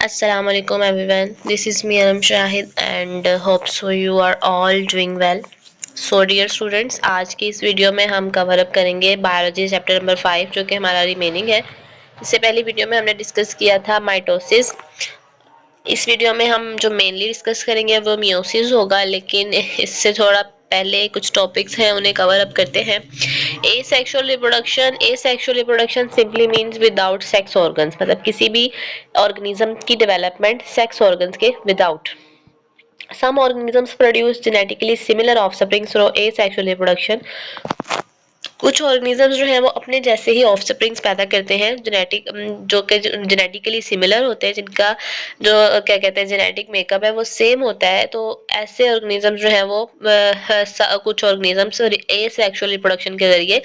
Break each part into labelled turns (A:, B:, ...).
A: Assalamu alaikum everyone. This is me Anam Shahid and hope so you are all doing well. So dear students, आज की इस video में हम cover up करेंगे biology chapter number 5 जो कि हमारा रिमेनिंग है। इससे पहली वीडियो में हमने डिस्कस किया था माइटोसिस। इस वीडियो में हम जो मेनली डिस्कस करेंगे वो मियोसिस होगा, लेकिन इससे थोड़ा पहले कुछ टॉपिक्स हैं उन्हें कवर अप करते हैं। Asexual reproduction simply means without sex organs, मतलब किसी भी ऑर्गेनिज्म की डेवलपमेंट सेक्स ऑर्गन्स के without. Some organisms produce genetically similar offspring through asexual reproduction. कुछ ऑर्गेनिजम्स जो है वो अपने जैसे ही ऑफस्प्रिंग्स पैदा करते हैं जो कि जेनेटिकली सिमिलर होते हैं, जिनका जो क्या कहते हैं जेनेटिक मेकअप है वो सेम होता है। तो ऐसे ऑर्गेनिजम्स जो है वो कुछ ऑर्गेनिजम्स एसेक्सुअल रिप्रोडक्शन के जरिए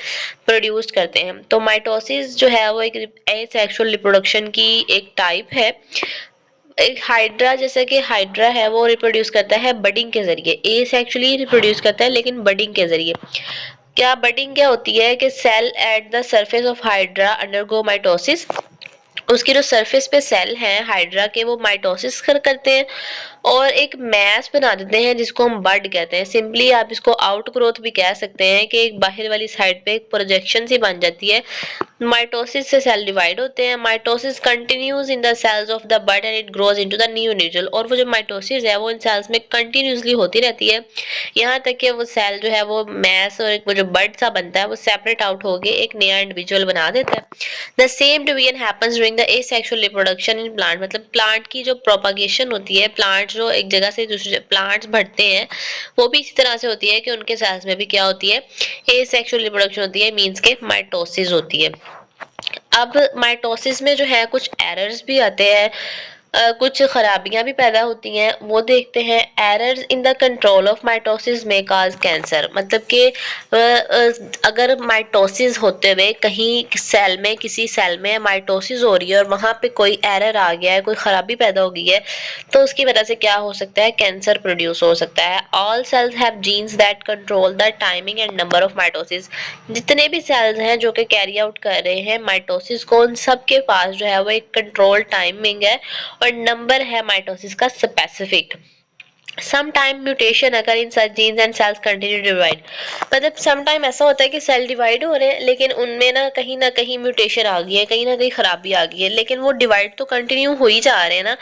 A: प्रोड्यूस करते हैं। तो माइटोसिस जो है वो एक एसेक्सुअल रिप्रोडक्शन की एक टाइप है। एक हाइड्रा, जैसे कि हाइड्रा है वो रिप्रोड्यूस करता है बडिंग के जरिए, एसेक्सुअली रिप्रोड्यूस करता है लेकिन बडिंग के जरिए। क्या बडिंग क्या होती है कि cell at the surface of hydra undergo mitosis. उसकी जो सरफेस पे सेल हैं हाइड्रा के वो माइटोसिस करते हैं और एक मैस बना देते हैं जिसको हम बड कहते हैं। सिंपली आप इसको आउट ग्रोथ भी कह सकते हैं कि एक बाहर वाली साइड पे एक प्रोजेक्शन सी बन जाती है। माइटोसिस से सेल डिवाइड होते हैं। Mitosis continues in the cells of the bud and it grows into the new individual. और वो जो माइटोसिस है वो इन सेल्स में कंटिन्यूसली होती रहती है, यहाँ तक कि वो सेल जो है वो मैस और वो जो बड सा बनता है वो सेपरेट आउट होके एक नया इंडिविजुअल बना देता है। The same division happens during the asexual reproduction in plant. मतलब प्लांट की जो प्रोपागेशन होती है, प्लांट जो एक जगह से दूसरी प्लांट्स बढ़ते हैं वो भी इसी तरह से होती है कि उनके सेल्स में भी क्या होती है, एसेक्सुअल रिप्रोडक्शन होती है, मींस के माइटोसिस होती है। अब माइटोसिस में जो है कुछ एरर्स भी आते हैं, कुछ खराबियां भी पैदा होती हैं, वो देखते हैं। Errors in the control of mitosis में काज कैंसर। मतलब कि अगर माइटोसिस होते हुए कहीं सेल में, किसी सेल में माइटोसिस हो रही है और वहां पे कोई एरर आ गया है, कोई खराबी पैदा हो गई है, तो उसकी वजह से क्या हो सकता है, कैंसर प्रोड्यूस हो सकता है। All cells have genes that control the timing and number of mitosis. जितने भी सेल्स हैं जो कि कैरी आउट कर रहे हैं माइटोसिस को, उन सब के पास जो है वो एक कंट्रोल टाइमिंग है और नंबर है माइटोसिस का स्पेसिफिक। सम टाइम म्यूटेशन अगर in such genes and cells continue divide. मतलब सम टाइम ऐसा होता है कि सेल डिवाइड हो रहे हैं लेकिन उनमें ना कहीं म्यूटेशन आ गई है, कहीं ना कहीं खराबी आ गई है, लेकिन वो डिवाइड तो कंटिन्यू हो ही जा रहे हैं ना।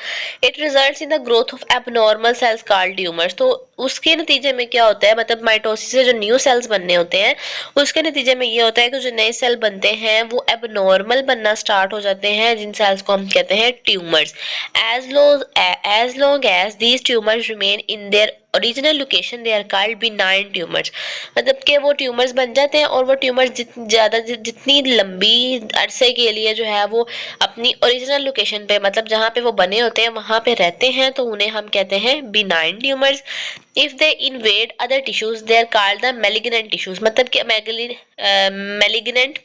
A: It results in the growth of abnormal cells called tumours. तो उसके नतीजे में क्या होता है, मतलब माइटोसिस से जो न्यू सेल्स बनने होते हैं उसके नतीजे में ये होता है कि जो नए सेल बनते हैं वो एबनॉर्मल बनना स्टार्ट हो जाते हैं, जिन सेल्स को हम कहते हैं tumors. as long as these tumors remain in their original location they are called benign tumors. मतलब कि वो ट्यूमर्स बन जाते हैं और वो ट्यूमर्स जितनी लंबी अरसे के लिए जो है वो अपनी ओरिजिनल लोकेशन पे, मतलब जहाँ पे वो बने होते हैं वहां पे रहते हैं, तो उन्हें हम कहते हैं benign tumors. If they invade other tissues they are called the malignant tissues. मतलब कि मैलिग्नेंट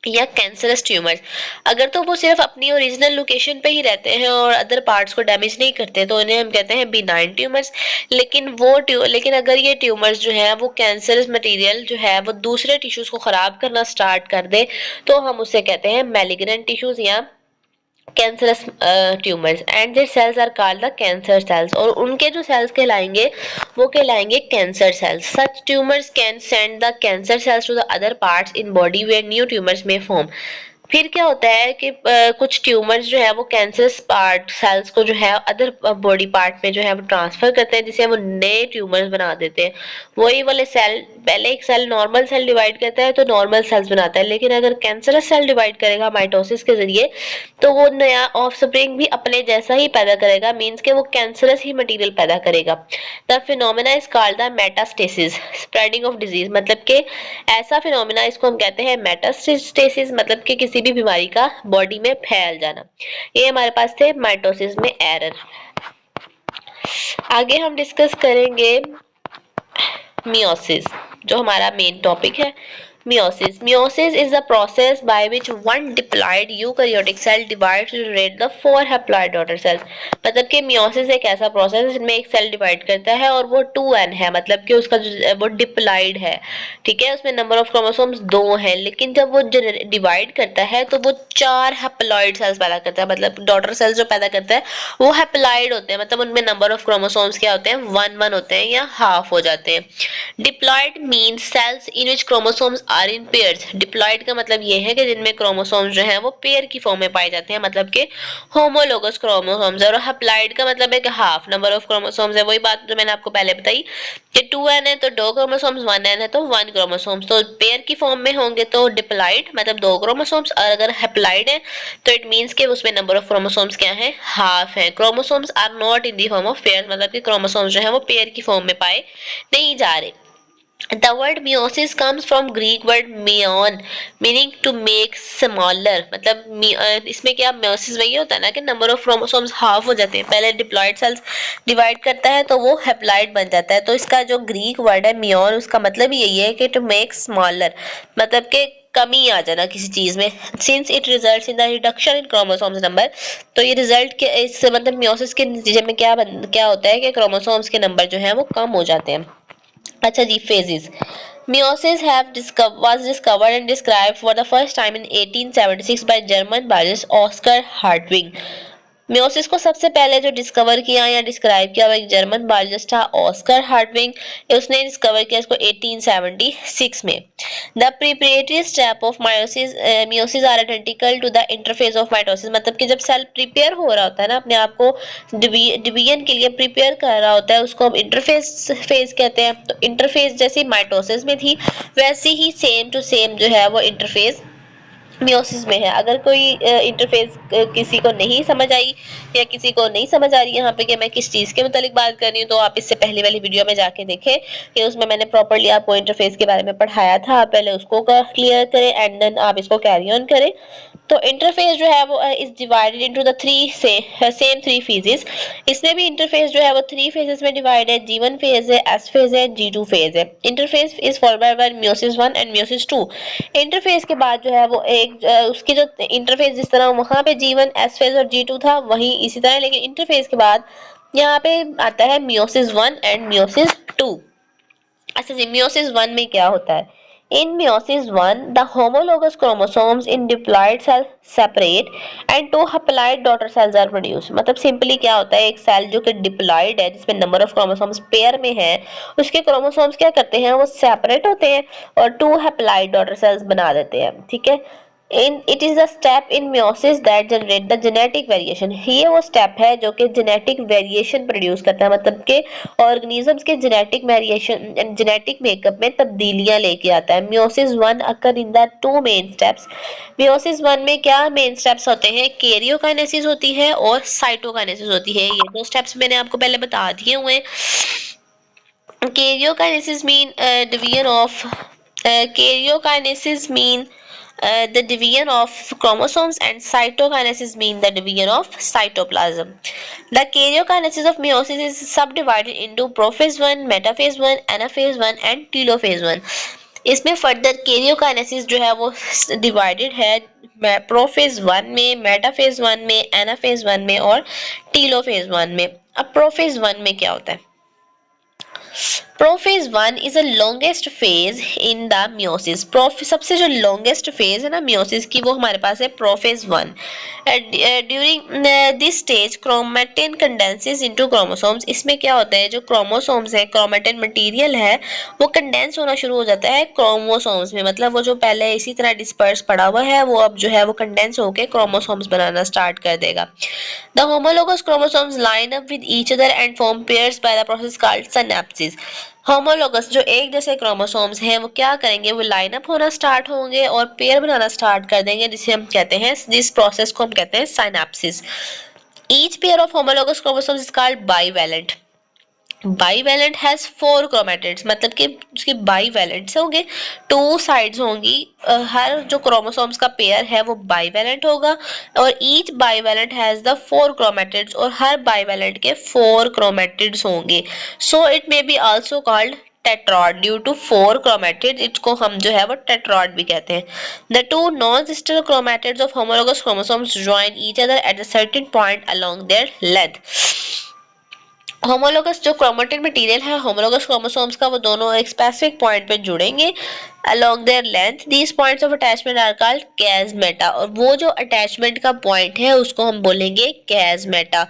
A: या कैंसरस ट्यूमर्स। अगर तो वो सिर्फ अपनी ओरिजिनल लोकेशन पे ही रहते हैं और अदर पार्ट्स को डैमेज नहीं करते तो इन्हें हम कहते हैं बिनाइन ट्यूमर्स। लेकिन अगर ये ट्यूमर्स जो है वो कैंसरस मटेरियल जो है वो दूसरे टिश्यूज को खराब करना स्टार्ट कर दे तो हम उसे कहते हैं मैलिग्नेंट टिश्यूज या cancerous tumours. And their cells are called the cancer cells. और उनके जो सेल्स कहलाएंगे वो कहलाएंगे cancer cells. Such tumours can send the cancer cells to the other parts in body where new tumours may form. फिर क्या होता है कि कुछ ट्यूमर्स जो है वो कैंसरस पार्ट सेल्स को जो है अदर बॉडी पार्ट में जो है वो ट्रांसफर करते हैं, जिसे वो नए ट्यूमर्स बना देते हैं। वही वाले सेल, पहले एक सेल नॉर्मल सेल डिवाइड करता है तो नॉर्मल सेल्स बनाता है, लेकिन अगर कैंसरस सेल डिवाइड करेगा माइटोसिस के जरिए तो वो नया ऑफस्प्रिंग भी अपने जैसा ही पैदा करेगा, मींस के वो कैंसरस ही मटेरियल पैदा करेगा। The phenomena is called the metastasis, spreading of disease. मतलब कि ऐसा फिनोमेना, इसको हम कहते हैं मेटास्टेसिस, मतलब कि किसी भी बीमारी का बॉडी में फैल जाना। ये हमारे पास थे माइटोसिस में एरर। आगे हम डिस्कस करेंगे मियोसिस, जो हमारा मेन टॉपिक है। Meiosis is the process by which one diploid eukaryotic cell divides to generate the four haploid daughter cells. मतलब कि meiosis एक ऐसा process है जिसमें एक cell divide करता है और वो 2n है, मतलब कि उसका जो वो diploid है, ठीक है, उसमें number of chromosomes 2 है, लेकिन जब वो divide करता है तो वो 4 haploid cells पैदा करता है, मतलब daughter cells जो पैदा करता है वो haploid होते हैं, मतलब उनमें number of chromosomes क्या होते हैं, 1 होते हैं या half हो जाते हैं। Diploid means cells in which chromosomes are in pairs. Diploid का मतलब ये है कि जिनमें chromosomes जो हैं वो पेयर की फॉर्म में पाए जाते हैं, मतलब कि homologous chromosomes है। और haploid का मतलब है कि हाफ नंबर ऑफ chromosomes है, वही बात जो मैंने आपको पहले बताई कि 2n है तो 2 chromosomes, 1n है तो 1 chromosomes, तो पेयर की फॉर्म में होंगे तो diploid मतलब 2 chromosomes, और अगर haploid है तो इट मीन्स कि उसमें नंबर ऑफ chromosomes क्या है, हाफ है। chromosomes are not in the form of pairs, मतलब कि chromosomes जो है वो पेयर की फॉर्म में पाए नहीं जा रहे। The word meiosis comes from Greek word meion, meaning to make smaller। मतलब इसमें क्या meiosis वही होता है ना कि number of chromosomes half हो जाते हैं, पहले diploid cells divide करता है तो वो haploid बन जाता है, तो इसका जो Greek word है meion उसका मतलब यही है कि to make smaller, मतलब कि कमी आ जाना किसी चीज में। Since it results in the reduction in chromosomes number, तो ये रिजल्ट के इस मतलब meiosis के नतीजे में क्या होता है कि chromosomes के नंबर जो है वो कम हो जाते हैं। अच्छा जी, phases। Meiosis was discovered and described for the first time in 1876 by German biologist Oscar Hartwig। Meiosis को सबसे पहले जो डिस्कवर किया या डिस्क्राइब किया वो एक जर्मन बायोलॉजिस्ट था, ऑस्कर हार्टविग। उसने डिस्कवर किया इसको 1876 में। The preparatory step of meiosis are identical to the interphase of mitosis, मतलब कि जब सेल प्रिपेयर हो रहा होता है ना, अपने आप को डिवीजन के लिए प्रिपेयर कर रहा होता है, उसको हम इंटरफेस फेज कहते हैं। तो इंटरफेस जैसी माइटोसिस में थी वैसी ही सेम टू सेम जो है वो इंटरफेस मियोसिस में है। अगर कोई इंटरफेस किसी को नहीं समझ आई या किसी को नहीं समझ आ रही यहाँ पे कि मैं किस चीज के मुतालिक बात कर रही हूँ, तो आप इससे पहले वाली वीडियो में जाके देखें कि उसमें मैंने प्रॉपर्ली आपको इंटरफेस के बारे में पढ़ाया था। आप पहले उसको क्लियर करें एंड देन आप इसको कैरी ऑन करें। तो इंटरफेस जो है वो is divided into the same three phases. इसमें भी इंटरफेस जो है वो 3 फेजेस में डिवाइड है। G1 फेज है, S फेज है, G2 फेज है। Interface is followed by meiosis 1 and meiosis 2। Interface के बाद जो है वो एक उसकी जो इंटरफेस जिस तरह वहां पे G1 S फेज और G2 था वही इसी तरह, लेकिन इंटरफेस के बाद यहाँ पे आता है मियोसिस 1 एंड मियोसिस 2। अच्छा जी, मियोसिस 1 में क्या होता है? In meiosis 1, the homologous chromosomes in diploid cell separate and two haploid daughter cells are produced। मतलब सिंपली क्या होता है, एक सेल जो कि डिप्लॉइड है जिसमें नंबर ऑफ क्रोमोसोम्स पेयर में है, उसके क्रोमोसोम्स क्या करते हैं, वो सेपरेट होते हैं और टू हैप्लॉइड डॉटर सेल्स बना देते हैं, ठीक है। It is a step in meiosis that generate the genetic variation। ये वो स्टेप है जो कि जेनेटिक वेरिएशन प्रोड्यूस करता है, मतलब के ऑर्गेनिजम्स के जेनेटिक वेरिएशन जेनेटिक मेकअप में तब्दीलियां लेके आता है। Meiosis 1 occur in the 2 main steps. Meiosis 1 में क्या मेन स्टेप्स होते हैं? कैरियोकाइनेसिस होती है और साइटोकाइनेसिस होती है। ये दो स्टेप्स मैंने आपको पहले बता दिए हुए हैं। Karyokinesis mean division of karyokinesis mean the division of chromosomes, and cytokinesis mean the division of cytoplasm. The karyokinesis of meiosis is subdivided into prophase 1, metaphase 1, anaphase 1 and telophase 1। इसमें फर्दर कैरियोकाइनेसिस जो है वो divided है prophase 1 में, metaphase 1 में, anaphase 1 में और telophase 1 में। अब प्रोफेज 1 में क्या होता है? Prophase 1 is the longest phase in the meiosis. सबसे जो लॉन्गेस्ट फेज है ना मियोसिस की, वो हमारे पास है prophase 1। During this stage chromatin condenses into chromosomes. इसमें क्या होता है, जो क्रोमोसोम्स है, क्रोमेटिन मटेरियल है, वो कंडेंस होना शुरू हो जाता है क्रोमोसोम्स में। मतलब वो जो पहले इसी तरह डिस्पर्स पड़ा हुआ है वो अब जो है वो कंडेंस होकर क्रोमोसोम्स बनाना स्टार्ट कर देगा। The homologous chromosomes line up with each other and form pairs by the process called synapses। Homologous जो एक जैसे क्रोमोसोम्स हैं वो क्या करेंगे, वो लाइन अप होना स्टार्ट होंगे और पेयर बनाना स्टार्ट कर देंगे, जिसे हम कहते हैं, जिस प्रोसेस को हम कहते हैं synapsis. Each pair of homologous chromosomes is called bivalent. Bivalent has 4 chromatids, मतलब कि उसके बाईवैलेंट्स होंगे, 2 साइड्स होंगी। हर जो क्रोमोसोम्स का पेयर है वो बाईवैलेंट होगा और each bivalent has the 4 chromatids, और हर बाईवैलेंट के 4 क्रोमेटिड्स होंगे। So it may be also called tetrad due to 4 chromatid, इसको हम जो है वो टेट्रॉड भी कहते हैं। The two non sister chromatids of homologous chromosomes join each other at a certain point along their length. Homologous जो क्रोमेटिड मटेरियल है होमोलोगस क्रोमोसोम्स का, वो दोनों एक स्पेसिफिक पॉइंट पे जुड़ेंगे along their length. These points of attachment are called chiasmata, और वो जो अटैचमेंट का पॉइंट है उसको हम बोलेंगे chiasmata.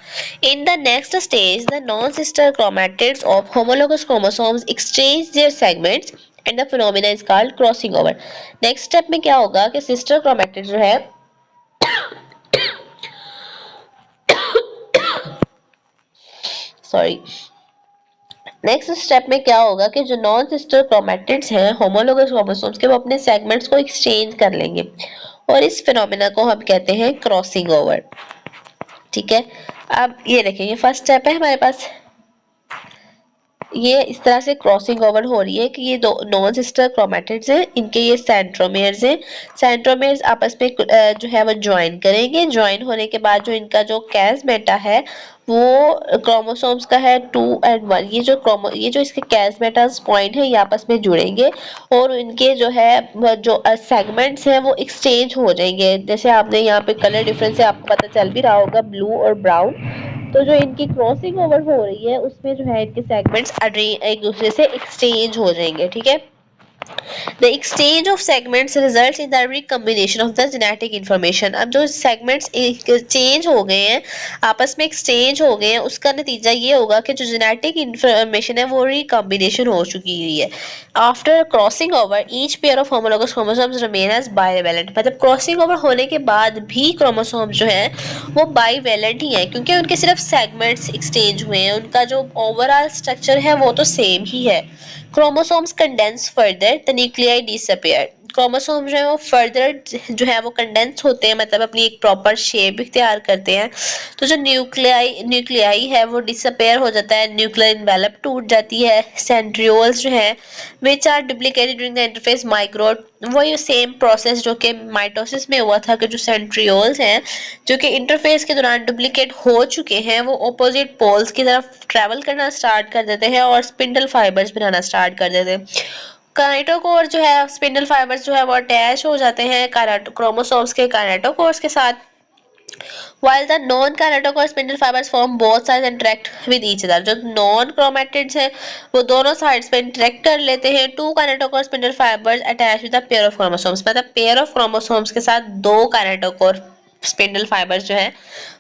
A: In the next stage, the non-sister chromatids of homologous chromosomes exchange their segments and the phenomena is called crossing over. Next step में क्या होगा कि sister chromatids जो है सॉरी नेक्स्ट स्टेप में क्या होगा कि जो नॉन सिस्टर क्रोमेटिड्स हैं होमोलोगस क्रोमोसोम्स के, वो अपने सेगमेंट्स को एक्सचेंज कर लेंगे और इस फिनोमेना को हम कहते हैं क्रॉसिंग ओवर। ठीक है, अब ये देखेंगे फर्स्ट स्टेप है हमारे पास, ये इस तरह से क्रॉसिंग ओवर हो रही है कि ये दो नॉन सिस्टर क्रोमेटिड्स हैं, इनके ये सेंट्रोमेयर्स हैं, सेंट्रोमेयर्स आपस में जो है वो ज्वाइन करेंगे, ज्वाइन होने के बाद जो इनका जो कैसमेटा है वो क्रोमोसोम्स का है 2 और 1, ये जो इसके कैसमेटास पॉइंट है ये आपस में जुड़ेंगे और इनके जो है जो सेगमेंट्स हैं वो एक्सचेंज हो जाएंगे। जैसे आपने यहाँ पे कलर डिफरेंस से आपको पता चल भी रहा होगा, ब्लू और ब्राउन, तो जो इनकी क्रॉसिंग ओवर हो रही है उसमें जो है इनके सेगमेंट्स एक दूसरे से एक्सचेंज हो जाएंगे। ठीक है, The exchange of segments results in the recombination of the genetic information. अब जो segments चेंज हो गए हैं, आपस में एक्सचेंज हो गए हैं, उसका नतीजा ये होगा कि जो genetic information है वो recombination हो चुकी है। After crossing over, each pair of homologous chromosomes remain as bivalent. मतलब crossing over होने के बाद भी क्रोमोसोम जो है वो बाईवेलेंट ही है, क्योंकि उनके सिर्फ सेगमेंट्स एक्सचेंज हुए हैं, उनका जो ओवरऑल स्ट्रक्चर है वो तो सेम ही है। Chromosomes condense further, the nuclei disappear. Chromosome जो है वो फर्दर जो है वो कंडेंस होते हैं, मतलब अपनी एक प्रॉपर शेप इख्तियार करते हैं, तो जो न्यूक्लियाई है वो डिसअपेयर हो जाता है, न्यूक्लियर इन्वेलप टूट जाती है, सेंट्रियोल्स जो है which are duplicated during the interphase माइक्रोट, वही सेम प्रोसेस जो कि माइटोसिस में हुआ था कि जो सेंट्रियोल्स हैं जो कि इंटरफेस के दौरान डुप्लीकेट हो चुके हैं वो ऑपोजिट पोल्स की तरफ ट्रैवल करना स्टार्ट कर देते हैं और स्पिंडल फाइबर्स बनाना स्टार्ट कर देते हैं। काइनेटोकोर जो है स्पिंडल फाइबर्स जो है वो अटैच हो जाते हैं क्रोमोसोम्स के काइनेटोकोर्स के साथ, while the non-kinetochore spindle fibers form both sides and interact with each other. जो non chromatids हैं वो दोनों sides पे interact कर लेते हैं। Two kinetochore spindle fibers attach with a pair of chromosomes, मतलब pair of chromosomes के साथ दो kinetochore स्पिंडल फाइबर्स जो है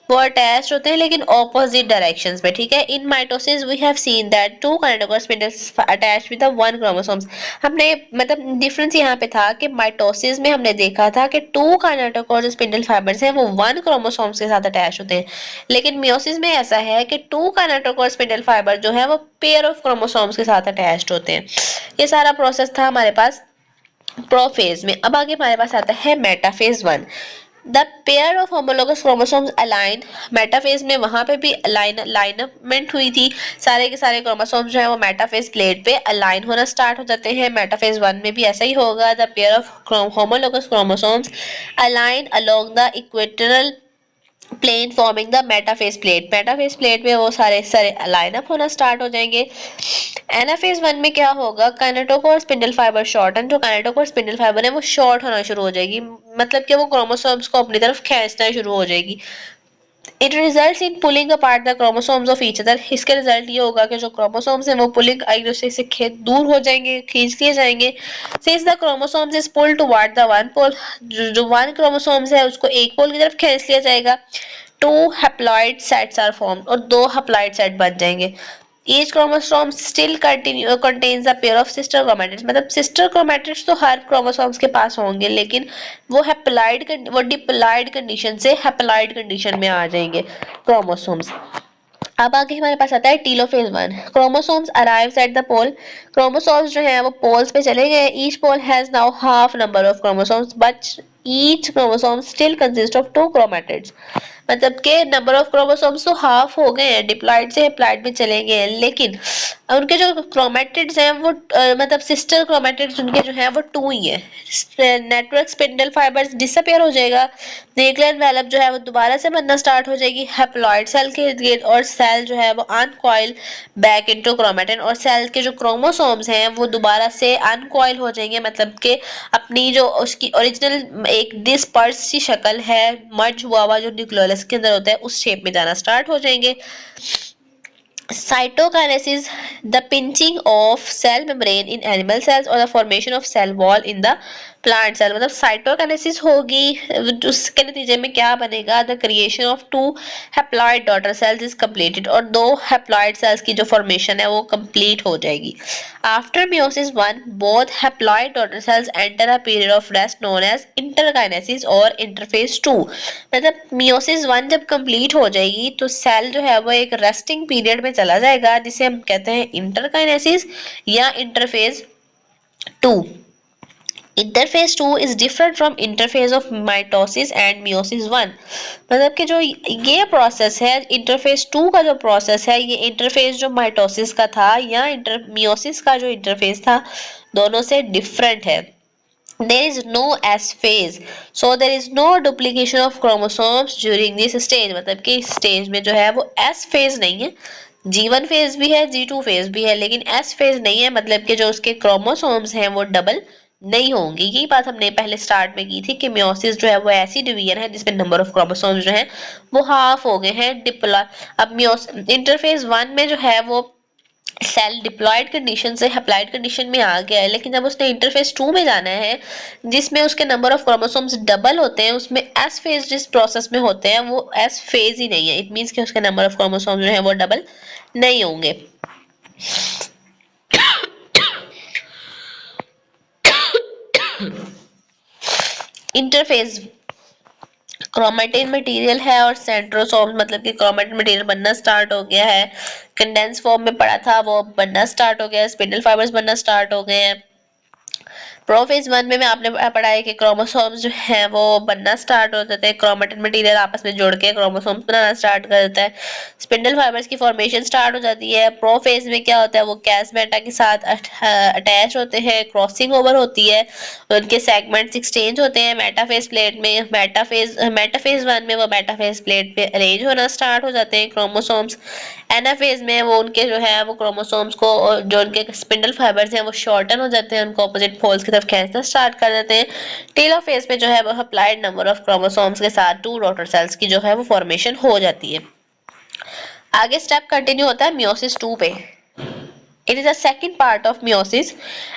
A: वो अटैच होते हैं लेकिन ऑपोजिट डायरेक्शंस में। ठीक है, in mitosis we have seen that two kinetochore spindles attach with the one chromosomes. हमने मतलब डिफरेंस यहाँ पे था कि माइटोसिस में हमने देखा था कि टू काइनेटोकोर जो स्पिंडल फाइबर्स हैं वो वन क्रोमोसोम्स के साथ अटैच होते हैं, लेकिन मियोसिस में ऐसा है कि टू काइनेटोकोर स्पिंडल फाइबर जो है वो पेयर ऑफ क्रोमोसोम्स के साथ अटैच्ड होते हैं। ये सारा प्रोसेस था हमारे पास प्रोफेज में। अब आगे हमारे पास आता है metaphase 1। The pair of homologous chromosomes align, metaphase में वहां पे भी अलाइनमेंट हुई थी, सारे के सारे क्रोमोसोम्स जो है वो मेटाफेज प्लेट पे अलाइन होना स्टार्ट हो जाते हैं। मेटाफेज 1 में भी ऐसा ही होगा। The pair of homologous chromosomes align along the equatorial plane forming the metaphase plate, metaphase plate में वो सारे सारे लाइन अप होना स्टार्ट हो जाएंगे। एनाफेज 1 में क्या होगा, काइनेटोकोर स्पिंडल फाइबर शॉर्टन, जो काइनेटोकोर स्पिंडल फाइबर है वो शॉर्ट होना शुरू हो जाएगी, मतलब कि वो क्रोमोसोम्स को अपनी तरफ खींचना शुरू हो जाएगी। It results in pulling apart the chromosomes of each other, इसके रिजल्ट ये होगा कि जो क्रोमोसोम्स हैं वो पुलिंग एक दूसरे से दूर हो जाएंगे, खींच लिए जाएंगे। Since the chromosomes is pulled toward the one pole, जो वन क्रोमोसोम्स है उसको एक पोल की तरफ खींच लिया जाएगा। Two haploid sets are formed, और दो हैप्लॉइड सेट बन जाएंगे। Each chromosome still contains a pair of sister chromatids, मतलब sister chromatids तो हर क्रोमोसोम्स के पास होंगे लेकिन वो डिप्लॉइड कंडीशन से हैप्लॉइड कंडीशन में आ जाएंगे क्रोमोसोम्स। अब आगे हमारे पास आता है telophase 1। Chromosomes arrives at the pole, chromosomes जो है वो पोल्स पे चले गए। Each pole has now half number of chromosomes but each chromosome still consist of 2 chromatids. मतलब के नंबर ऑफ क्रोमोसोम्स तो हाफ हो गए हैं, डिप्लॉइड से हैप्लॉइड में चले गए हैं, लेकिन उनके जो क्रोमैटिड्स हैं वो मतलब सिस्टर क्रोमैटिड्स उनके जो हैं वो 2 ही है। नेटवर्क स्पिंडल फाइबर्स डिसअपीयर हो जाएगा, न्यूक्लियर एनवेलप जो है वो दोबारा से बनना स्टार्ट हो जाएगी हैप्लॉइड सेल के इर्द गिर्द, और सेल जो है वो अनकॉइल बैक इनटू क्रोमैटिन, और सेल के जो क्रोमोसोम्स हैं वो दोबारा से अनकॉइल हो जाएंगे, मतलब कि अपनी जो उसकी ओरिजिनल एक डिस्पर्स सी शक्ल है, मर्ज हुआ जो न्यूक्लियस के अंदर होता है उस शेप में जाना स्टार्ट हो जाएंगे। Cytokinesis, the pinching of cell membrane in animal cells or the formation of cell wall in the plant cell। मतलब साइटोकाइनेसिस होगी, उसके नतीजे में क्या बनेगा, the creation of 2 haploid daughter sales is completed, और 2 हैप्लॉइड सेल्स की जो फॉर्मेशन है वो कंप्लीट हो जाएगी। After meiosis 1 both haploid daughter cells enter a period of rest known as interkinesis और इंटरफेज 2। मतलब मियोसिस 1 जब कंप्लीट हो जाएगी तो सेल जो है वो एक रेस्टिंग पीरियड में चला जाएगा, जिसे हम कहते हैं इंटरकाइनेसिस या interphase 2। Interphase 2 is different from interphase of mitosis and meiosis 1। मतलब कि जो ये प्रोसेस है इंटरफेज 2 का जो प्रोसेस है, ये इंटरफेज जो माइटोसिस का था या मियोसिस का जो इंटरफेज था, दोनों से डिफरेंट है। There is no S phase, so there is no duplication of chromosomes during this stage। मतलब कि इस स्टेज में जो है वो S phase नहीं है, G1 फेज भी है, G2 फेज भी है, लेकिन S फेज नहीं है, मतलब कि जो उसके क्रोमोसोम्स हैं वो डबल नहीं होंगे। यही बात हमने पहले स्टार्ट में की थी कि मियोसिस जो है वो ऐसी डिवीजन है जिसमें नंबर ऑफ क्रोमोसोम्स जो है वो हाफ हो गए हैं, डिप्लॉय। अब इंटरफेज 1 में जो है वो सेल डिप्लॉयड कंडीशन से हैप्लॉइड कंडीशन में आ गया है, लेकिन जब उसने इंटरफेस 2 में जाना है जिसमें उसके नंबर ऑफ क्रोमोसोम्स डबल होते हैं, उसमें एस फेज जिस प्रोसेस में होते हैं वो एस फेज ही नहीं है। इट मींस कि उसके नंबर ऑफ क्रोमोसोम्स जो है वो डबल नहीं होंगे। इंटरफेज क्रोमेटिन मटेरियल है और सेंट्रोसोम, मतलब कि क्रोमेटिन मटेरियल बनना स्टार्ट हो गया है। कंडेंस फॉर्म में पड़ा था वो बनना स्टार्ट हो गया है, स्पिंडल फाइबर्स बनना स्टार्ट हो गए हैं। प्रोफेज 1 में आपने पढ़ा है कि क्रोमोसोम्स जो है वो बनना स्टार्ट हो जाते हैं, क्रोमेटिन मटेरियल आपस में जुड़ के क्रोमोसोम्स बनाना स्टार्ट कर देता है, स्पिंडल फाइबर्स की फॉर्मेशन स्टार्ट हो जाती है। प्रोफेज में क्या होता है, वो कैसमेटा के साथ अटैच होते हैं, क्रॉसिंग ओवर होती है, उनके सेगमेंट्स एक्सचेंज होते हैं मेटाफेज प्लेट में। मेटाफेज 1 में वो मेटाफेज प्लेट पे अरेंज होना स्टार्ट हो जाते हैं क्रोमोसोम्स। एनाफेज में वो उनके जो है वो क्रोमोसोम्स को, जो उनके स्पिंडल फाइबर्स हैं वो शॉर्टन हो जाते हैं, उनको ऑपोजिट पोल्स की तरफ खींचना स्टार्ट कर देते हैं। टेलोफेज में जो है वो अप्लाइड नंबर ऑफ क्रोमोसोम्स के साथ 2 डॉटर सेल्स की जो है वो फॉर्मेशन हो जाती है। आगे स्टेप कंटिन्यू होता है मियोसिस 2 पे। It is a second part of meiosis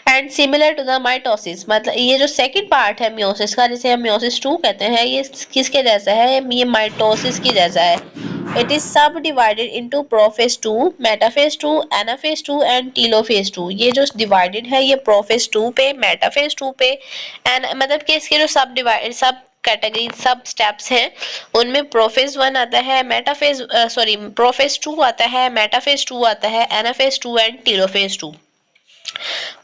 A: and similar to the mitosis. मतलब ये जो सेकेंड पार्ट है मियोसिस का, जिसे हम मियोसिस 2 कहते हैं, ये किसके जैसा है, ये माइटोसिस की जैसा है। इट इज सब divided into prophase 2, metaphase 2, anaphase 2 and telophase 2। ये जो डिवाइडेड है ये प्रोफेज 2 पे, मेटाफेज 2 पे एंड मतलब कि इसके जो सब कैटेगरी सब स्टेप्स हैं उनमें प्रोफेज 1 आता है, प्रोफेज 2 आता है, मेटाफेज 2 आता है, anaphase 2 and telophase 2।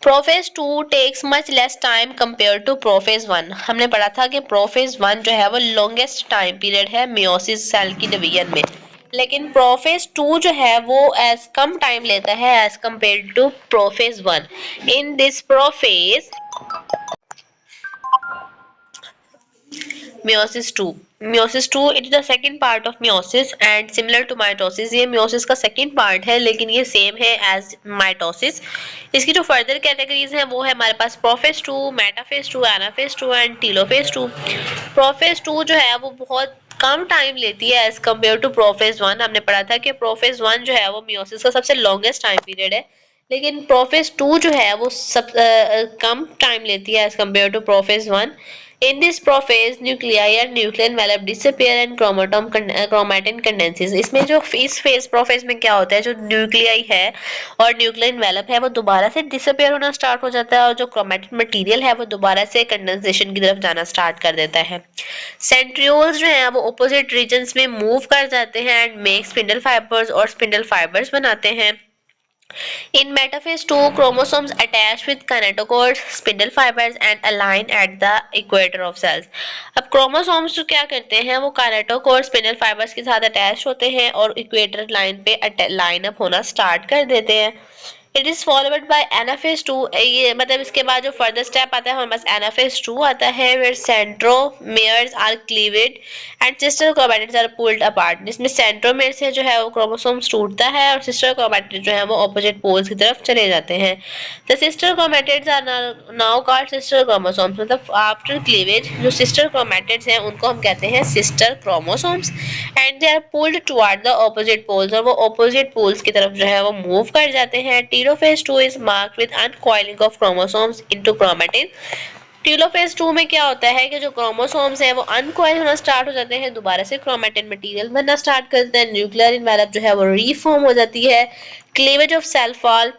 A: Prophase 2 takes much less time compare to prophase 1। हमने पढ़ा था कि प्रोफेज 1 जो है वो लॉन्गेस्ट टाइम पीरियड है मियोसिस सेल की डिवीजन में, लेकिन प्रोफेज 2 जो है वो एज कम टाइम लेता है as compare to prophase 1। In this prophase meiosis 2, it is the second part of meiosis and similar to mitosis। ये meiosis का second part है लेकिन ये same है as mitosis। इसकी जो further categories हैं वो है हमारे पास prophase 2, metaphase 2, anaphase 2 and telophase 2। prophase 2 जो है वो बहुत कम टाइम लेती है एज कम्पेयर टू प्रोफेज 1। हमने पढ़ा था कि प्रोफेज 1 जो है वो मियोसिस का सबसे लॉन्गेस्ट टाइम पीरियड है, लेकिन प्रोफेज 2 जो है वो सब कम टाइम लेती है as compare to prophase 1। In this prophase, nuclei and nuclear envelope disappear and chromatin condenses। इसमें जो इस फेज प्रोफेज में क्या होता है, जो न्यूक्लियाई है और न्यूक्लियर एनवेलप है वो दोबारा से डिसअपियर होना स्टार्ट हो जाता है, और जो क्रोमैटिन मटेरियल है वो दोबारा से कंडेंसेशन की तरफ जाना स्टार्ट कर देता है। सेंट्रियोल्स जो है वो ऑपोजिट रीजन्स में मूव कर जाते हैं एंड मेक स्पिंडल फाइबर्स और स्पिंडल फाइबर्स बनाते हैं। In metaphase 2, chromosomes attach with kinetochores, spindle fibers and align at the equator of cells. अब chromosomes जो क्या करते हैं वो kinetochore spindle fibers के साथ अटैच होते हैं और इक्वेटर लाइन पे लाइन अप होना स्टार्ट कर देते हैं. It is followed by anaphase 2. ये मतलब इसके बाद जो फर्दर स्टेप आता है हमारे पास एनाफेज 2 आता है where centromeres are cleaved and sister chromatids are pulled apart. जिसमें सेंट्रोमेयर से जो है वो क्रोमोसोम्स टूटता है और सिस्टर क्रोमैटिड जो है वो ऑपोजिट पोल्स की तरफ चले जाते हैं. The sister chromatids are now called sister chromosomes. मतलब आफ्टर क्लीवेज जो सिस्टर क्रोमैटिड्स हैं उनको हम कहते हैं sister chromosomes and they are pulled toward the opposite poles. और वो ऑपोजिट पोल्स की तरफ जो है वो मूव कर जाते हैं. Telophase 2 is marked with uncoiling of chromosomes into chromatin. Telophase 2 में क्या होता है कि जो क्रोमोसोम्स हैं वो अनकॉइल होना स्टार्ट हो जाते हैं, दोबारा से क्रोमैटिन मटेरियल बनना स्टार्ट करते हैं, न्यूक्लियर इन्वेलप जो है वो रीफॉर्म हो जाती है. Cleavage of cell wall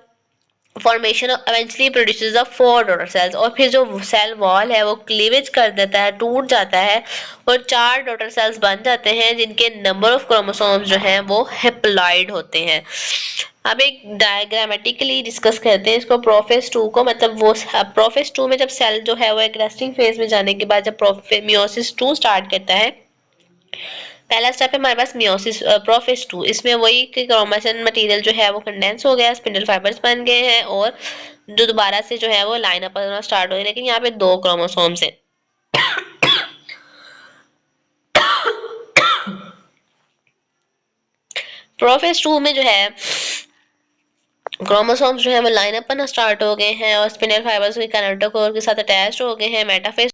A: formation eventually produces the 4 daughter cells. और फिर जो सेल वॉल है वो क्लीवेज कर देता है, टूट जाता है और 4 डॉटर सेल्स बन जाते हैं जिनके नंबर ऑफ क्रोमोसोम्स जो हैं वो हेप्लॉइड होते हैं. अब एक डायग्रामेटिकली डिस्कस करते हैं इसको. प्रोफेज 2 को मतलब वो प्रोफेज 2 में जब सेल जो है वो एक रेस्टिंग फेज में जाने के बाद जब मियोसिस 2 स्टार्ट करता है, पहला स्टेप है हमारे पास मियोसिस प्रोफेज 2. इसमें वही कि क्रोमेटिन मटेरियल जो है वो कंडेंस हो गया, स्पिंडल फाइबर्स बन गए हैं और जो दोबारा से जो है वो लाइन अप होना स्टार्ट हो गई. लेकिन यहाँ पे 2 क्रोमोसोम्स हैं. प्रोफेज 2 में जो है क्रोमोसोम्स जो है वो लाइन अप करना स्टार्ट हो गए हैं और स्पिंडल फाइबर्स के किनेटोकोर के साथ अटैच हो गए हैं. मेटाफेज